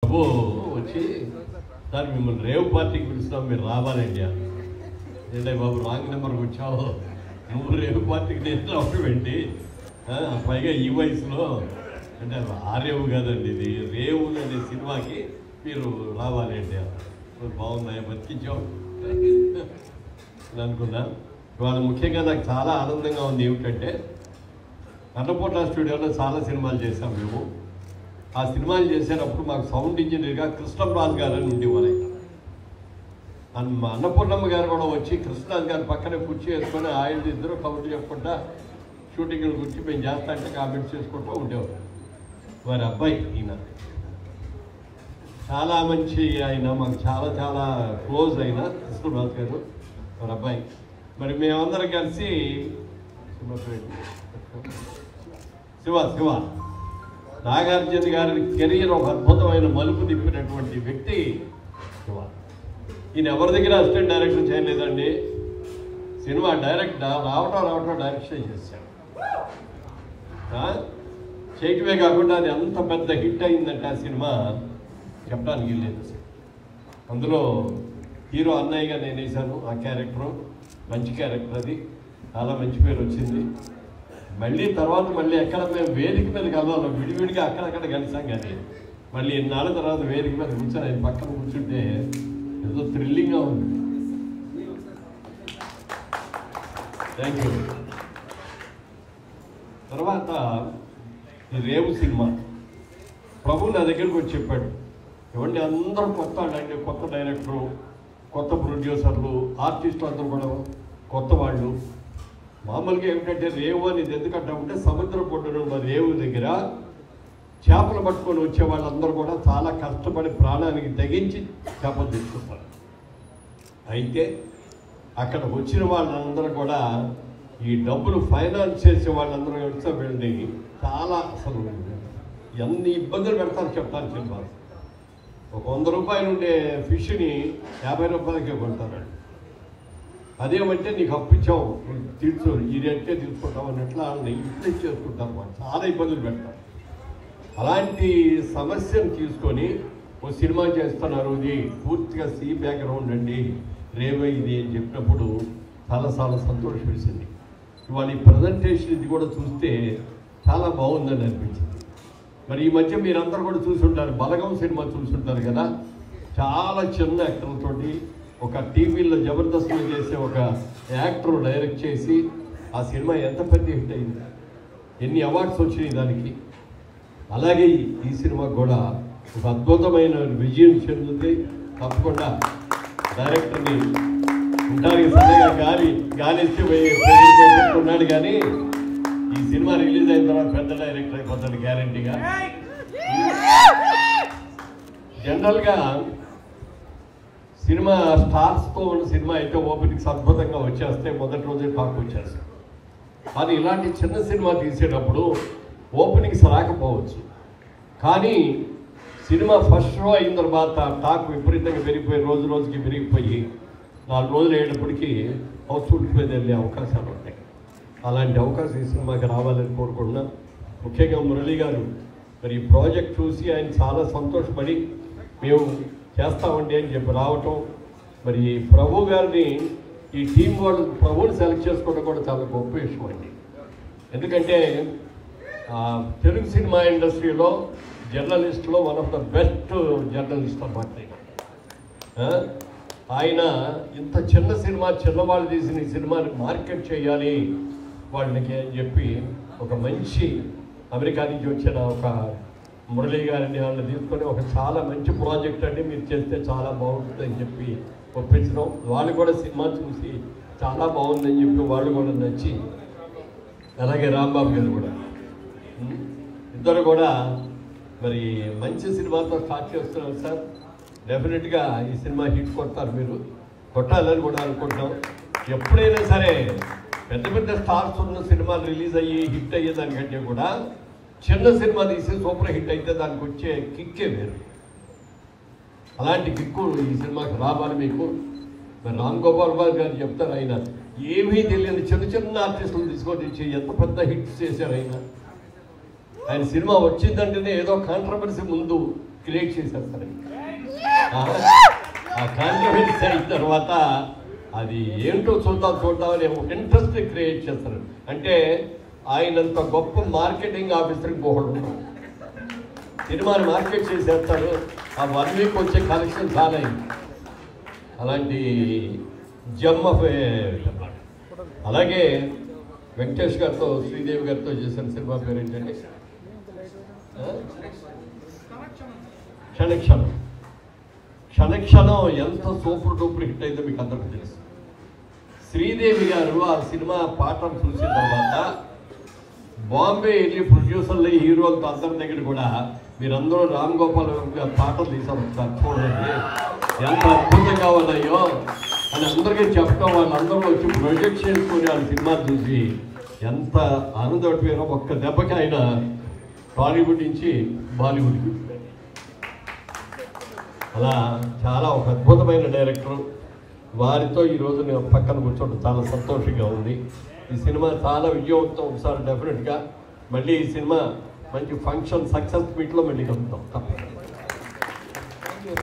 బాబు వచ్చి సార్ మిమ్మల్ని రేవ్ పార్టీకి పిలుస్తున్నాం, మీరు రావాలండి. ఏంటంటే బాబు రాంగ్ నెంబర్కి వచ్చావు, నువ్వు రేవ్ పార్టీకి నేను రావడం ఏంటి, పైగా ఈ వయసులో అంటే ఆ రేవు కాదండి, ఇది రేవు అనే సినిమాకి మీరు రావాలండి. బాగున్నాయా, బతికించావు అనుకున్నా. ఇవాళ ముఖ్యంగా నాకు చాలా ఆనందంగా ఉంది. ఏమిటంటే అన్నపూర్ణ స్టూడియోలో చాలా సినిమాలు చేశాం మేము. ఆ సినిమాలు చేసేటప్పుడు మాకు సౌండ్ ఇంజనీర్గా కృష్ణరాజు గారు అని ఉండేవారు. మా అన్నపూర్ణమ్మ గారు కూడా వచ్చి కృష్ణరాజు గారి పక్కనే కుర్చీ వేసుకొని ఆయన ఇద్దరు కబుర్లు చెప్పుకుంటా షూటింగ్ల గురించి మేము చేస్తా అంటే కామెంట్స్ చేసుకుంటూ ఉండేవారు. వారి అబ్బాయి ఈయన చాలా మంచి, ఆయన మాకు చాలా చాలా క్లోజ్ అయిన కృష్ణరాజు గారు వారి అబ్బాయి. మరి మేమందరం కలిసి శివ నాగార్జున గారి కెరీర్ ఒక అద్భుతమైన మలుపు తిప్పినటువంటి వ్యక్తి శివ. ఈయన ఎవరి దగ్గర అసిస్టెంట్ డైరెక్టర్ చేయలేదండి, సినిమా డైరెక్ట్ రావటం డైరెక్షన్ చేశాడు. చేయటమే కాకుండా అది అంత పెద్ద హిట్ అయిందంటే ఆ సినిమా చెప్పడానికి లేదు. అందులో హీరో అన్నయ్యగా నేను వేశాను. ఆ క్యారెక్టరు మంచి క్యారెక్టర్, అది చాలా మంచి పేరు వచ్చింది. మళ్ళీ ఎక్కడ మేము వేదిక మీద కలవాలి, విడివిడిగా అక్కడక్కడ కలిసాం. కానీ మళ్ళీ ఎన్నాళ్ళ తర్వాత వేదిక మీద కూర్చొని ఆయన పక్కన కూర్చుంటే ఏదో థ్రిల్లింగ్గా ఉంది. Thank you. తర్వాత ఈ రేవు సినిమా ప్రభు నా దగ్గరికి వచ్చి చెప్పాడు, ఇవన్నీ అందరూ కొత్త అండి, కొత్త డైరెక్టరు, కొత్త ప్రొడ్యూసర్లు, ఆర్టిస్టులు అందరూ కూడా కొత్త వాళ్ళు. మామూలుగా ఏమిటంటే రేవు అనేది ఎందుకంటే సముద్ర పొడ్డున ఉన్న రేవు దగ్గర చేపలు పట్టుకొని వచ్చే వాళ్ళందరూ కూడా చాలా కష్టపడి ప్రాణానికి తెగించి చేపలు తెచ్చుకుంటారు. అయితే అక్కడ వచ్చిన వాళ్ళందరూ కూడా ఈ డబ్బులు ఫైనాన్స్ చేసే వాళ్ళందరూ వచ్చి వెళ్ళి చాలా అసలు ఎన్ని ఇబ్బందులు పెడతారు చెప్తాను. సినిమా ఒక 100 రూపాయలు ఉండే ఫిష్ని 50 రూపాయలకే కొంటారండి. అదేమంటే నీకు అప్పించావు తీర్చు, ఈ రేట్కే తీసుకుంటావు అన్నట్లా ఇట్లా చేసుకుంటారు. వాళ్ళు చాలా ఇబ్బందులు పెడతారు. అలాంటి సమస్యను తీసుకొని ఓ సినిమా చేస్తున్నారు, ఇది పూర్తిగా సీ బ్యాక్గ్రౌండ్ అండి, రేవే ఇది అని చెప్పినప్పుడు చాలా సంతోషం వేసింది. ఇవాళ ఈ ప్రజెంటేషన్ ఇది కూడా చూస్తే చాలా బాగుందని అనిపించింది. మరి ఈ మధ్య మీరందరూ కూడా చూసుంటారు, బలగం సినిమా చూసుంటారు కదా. చాలా చిన్న యాక్టర్లతోటి ఒక టీవీలో జబర్దస్త్లో చేసే ఒక యాక్టర్ డైరెక్ట్ చేసి ఆ సినిమా ఎంత పెద్ద హిట్ అయింది, ఎన్ని అవార్డ్స్ వచ్చినాయి దానికి. అలాగే ఈ సినిమా కూడా ఒక అద్భుతమైన విజయం చెందుతుంది. తప్పకుండా డైరెక్టర్ని ఉంటానికి సరిగా గాలిస్తే ఉన్నాడు. కానీ ఈ సినిమా రిలీజ్ అయిన తర్వాత పెద్ద డైరెక్టర్ అయిపోతాడు గ్యారంటీగా. జనరల్గా సినిమా స్టార్స్తో ఉన్న సినిమా అయితే ఓపెనింగ్స్ అద్భుతంగా వచ్చేస్తే మొదటి రోజే టాక్ వచ్చేస్తాయి. కానీ ఇలాంటి చిన్న సినిమా తీసేటప్పుడు ఓపెనింగ్స్ రాకపోవచ్చు, కానీ సినిమా ఫస్ట్ షో అయిన తర్వాత టాక్ విపరీతంగా పెరిగిపోయి రోజుకి పెరిగిపోయి 4 రోజులు అయ్యేటప్పటికీ హౌస్ఫుల్ మీద వెళ్ళే అవకాశాలు ఉంటాయి. అలాంటి అవకాశం ఈ సినిమాకి రావాలని కోరుకుంటున్నాం. ముఖ్యంగా మురళి గారు మరి ఈ ప్రాజెక్ట్ చూసి ఆయన చాలా సంతోషపడి మేము చేస్తామండి అని చెప్పి రావటం, మరి ప్రభు గారిని ఈ టీం వాళ్ళు ప్రభుని సెలెక్ట్ చేసుకోవడం కూడా చాలా గొప్ప విషయం అండి. ఎందుకంటే తెలుగు సినిమా ఇండస్ట్రీలో జర్నలిస్ట్లో one of the best journalist అన్నమాట ఆయన. ఇంత చిన్న సినిమా, చిన్నవాళ్ళు తీసిన ఈ సినిమాని మార్కెట్ చేయాలి వాళ్ళకి అని చెప్పి ఒక మంచి అమెరికా నుంచి వచ్చిన ఒక మురళి గారిని వాళ్ళని తీసుకొని ఒక చాలా మంచి ప్రాజెక్ట్ అండి మీరు చేస్తే చాలా బాగుంటుంది అని చెప్పి ఒప్పించడం. వాళ్ళు కూడా సినిమా చూసి చాలా బాగుందని చెప్పి వాళ్ళు కూడా నచ్చి, అలాగే రాంబాబు గారు కూడా ఇద్దరు కూడా మరి మంచి సినిమాతో స్టార్ట్ చేస్తున్నారు సార్. డెఫినెట్గా ఈ సినిమా హిట్ కొడతారు, మీరు కొట్టాలని కూడా అనుకుంటున్నాం. ఎప్పుడైనా సరే పెద్ద స్టార్స్ ఉన్న సినిమాలు రిలీజ్ అయ్యి హిట్ అయ్యేదానికంటే కూడా చిన్న సినిమా తీసి సూపర్ హిట్ అయితే దానికి వచ్చే కిక్కే వేరు. అలాంటి కిక్కు ఈ సినిమాకి రావాలి మీకు. మరి రామ్ గోపాల్ గారు చెప్తారు, ఆయన ఏమీ తెలియని చిన్న ఆర్టిస్టులు తీసుకొని ఎంత పెద్ద హిట్స్ చేశారు ఆయన. ఆయన సినిమా వచ్చిందంటేనే ఏదో కాంట్రవర్సీ ముందు క్రియేట్ చేసేస్తారు. ఆ కాంట్రవర్సీ అయిన తర్వాత అది ఏంటో చూద్దామని ఒక ఇంట్రెస్ట్ క్రియేట్ చేస్తారు. అంటే ఆయనంత గొప్ప మార్కెటింగ్ ఆఫీసర్కి పోవడం, సినిమాని మార్కెట్ చేసేస్తాడు. ఆ 1 వీక్ వచ్చే కలెక్షన్ చాలా అయింది. అలాంటి జమ్ ఆఫ్. అలాగే వెంకటేష్ గారితో శ్రీదేవి గారితో చేసిన సినిమా పేరు ఏంటంటే క్షణక్షణం. క్షణక్షణం ఎంత సూపర్ డూపర్ హిట్ అయిందో మీకు అందరికీ తెలుసు. శ్రీదేవి గారు ఆ సినిమా పాటను చూసిన తర్వాత బాంబే వెళ్ళి ప్రొడ్యూసర్లు హీరోలతో అందరి దగ్గర కూడా మీరందరూ రామ్ గోపాల్ పాటలు తీసారు సార్, చూడండి ఎంత అద్భుతంగా ఉన్నాయో అని అందరికీ చెప్పడం, వాళ్ళందరూ వచ్చి ప్రొజెక్ట్ చేసుకుని వాళ్ళ సినిమా చూసి ఎంత ఆనందపడిపోయారో. ఒక్క దెబ్బకి ఆయన టాలీవుడ్ నుంచి బాలీవుడ్కి. అలా చాలా ఒక అద్భుతమైన డైరెక్టర్. వారితో ఈరోజు నేను పక్కన కూర్చోవడం చాలా సంతోషంగా ఉంది. ఈ సినిమా చాలా విజయవంతం. ఒకసారి డెఫినెట్గా మళ్ళీ ఈ సినిమా మంచి ఫంక్షన్ సక్సెస్ మీట్లో మళ్ళీ కలుగుతాం తప్పకుండా.